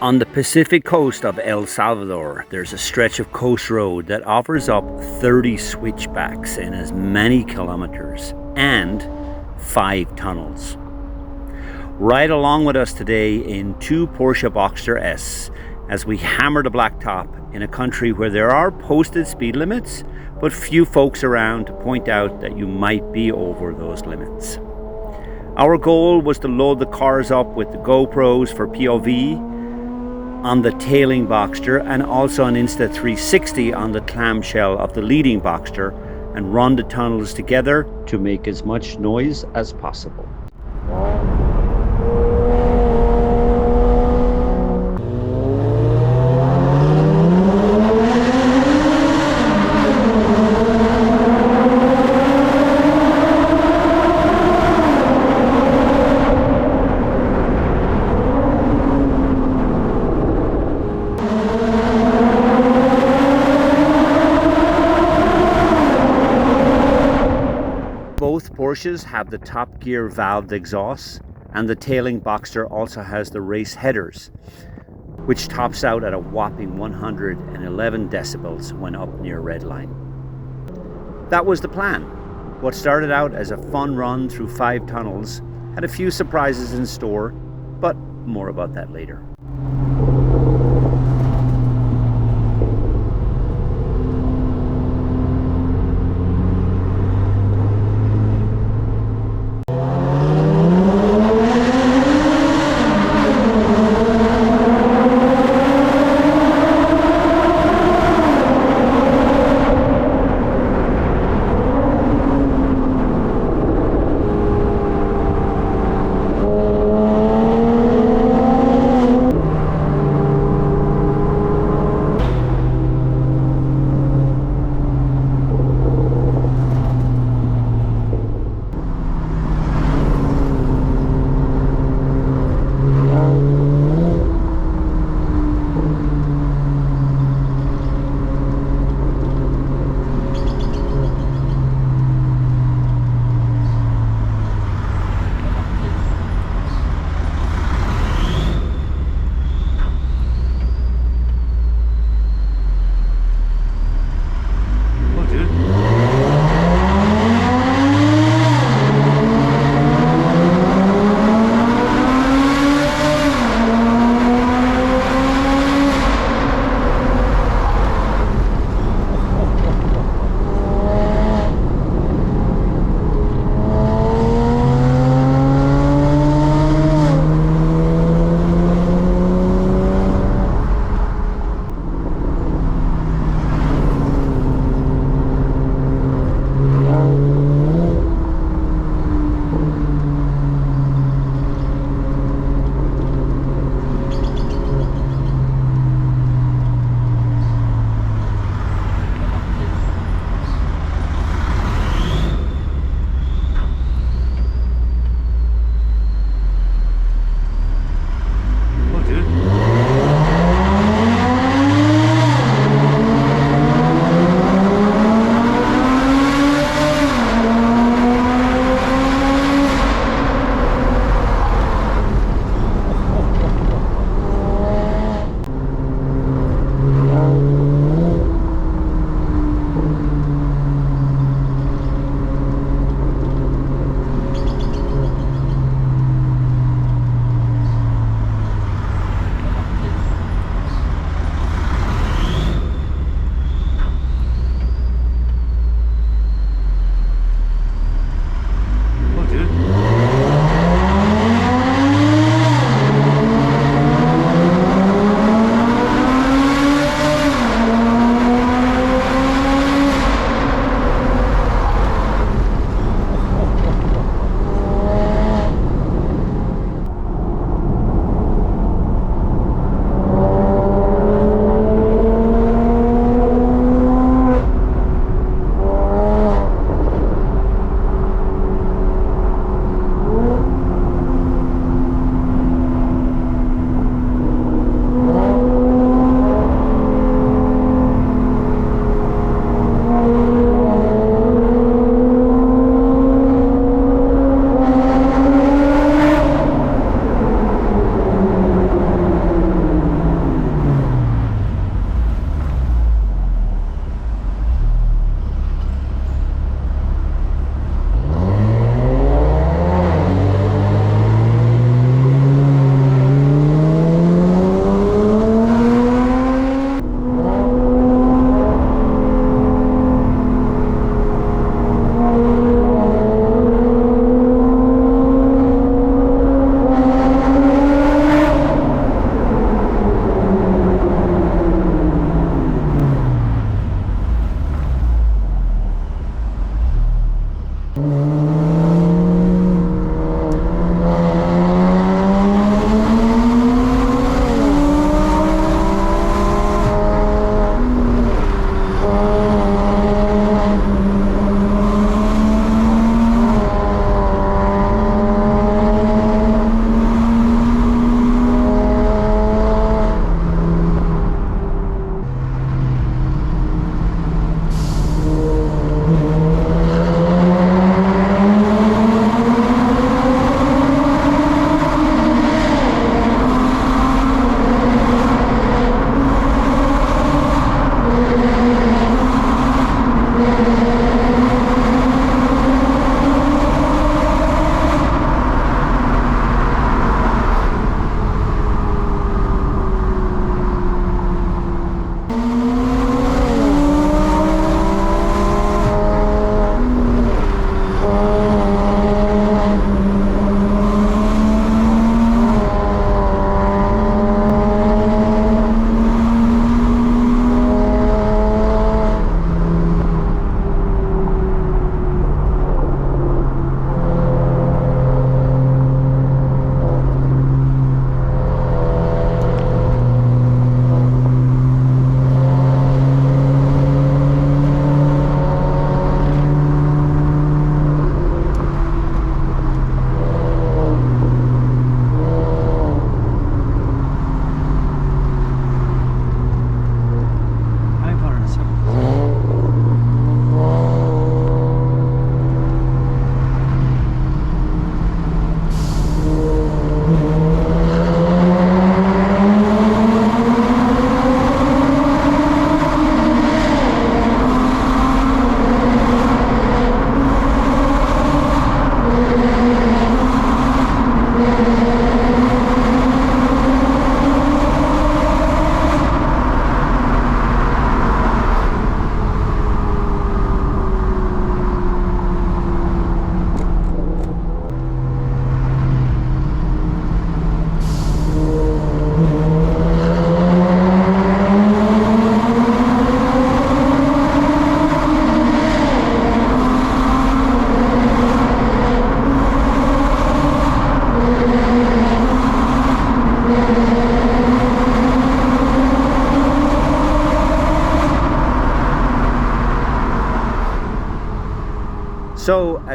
On the Pacific coast of El Salvador, there's a stretch of coast road that offers up 30 switchbacks in as many kilometers and 5 tunnels. Ride along with us today in 2 Porsche Boxster S as we hammer the blacktop in a country where there are posted speed limits, but few folks around to point out that you might be over those limits. Our goal was to load the cars up with the GoPros for POV on the tailing Boxster and also an Insta360 on the clamshell of the leading Boxster, and run the tunnels together to make as much noise as possible. Both Porsches have the Top Gear valved exhausts, and the tailing Boxster also has the race headers, which tops out at a whopping 111 decibels when up near redline. That was the plan. What started out as a fun run through 5 tunnels had a few surprises in store, but more about that later.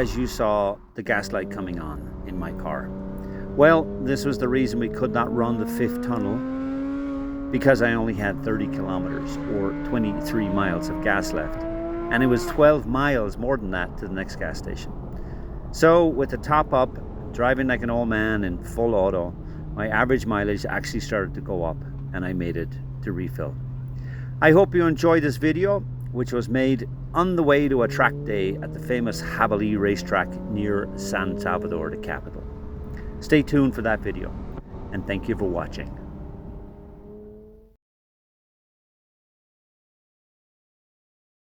as you saw the gas light coming on in my car? Well, this was the reason we could not run the 5th tunnel, because I only had 30 kilometers or 23 miles of gas left. And it was 12 miles more than that to the next gas station. So with the top up, driving like an old man in full auto, my average mileage actually started to go up and I made it to refill. I hope you enjoyed this video, which was made on the way to a track day at the famous Jabalí racetrack near San Salvador, the capital. Stay tuned for that video, and thank you for watching.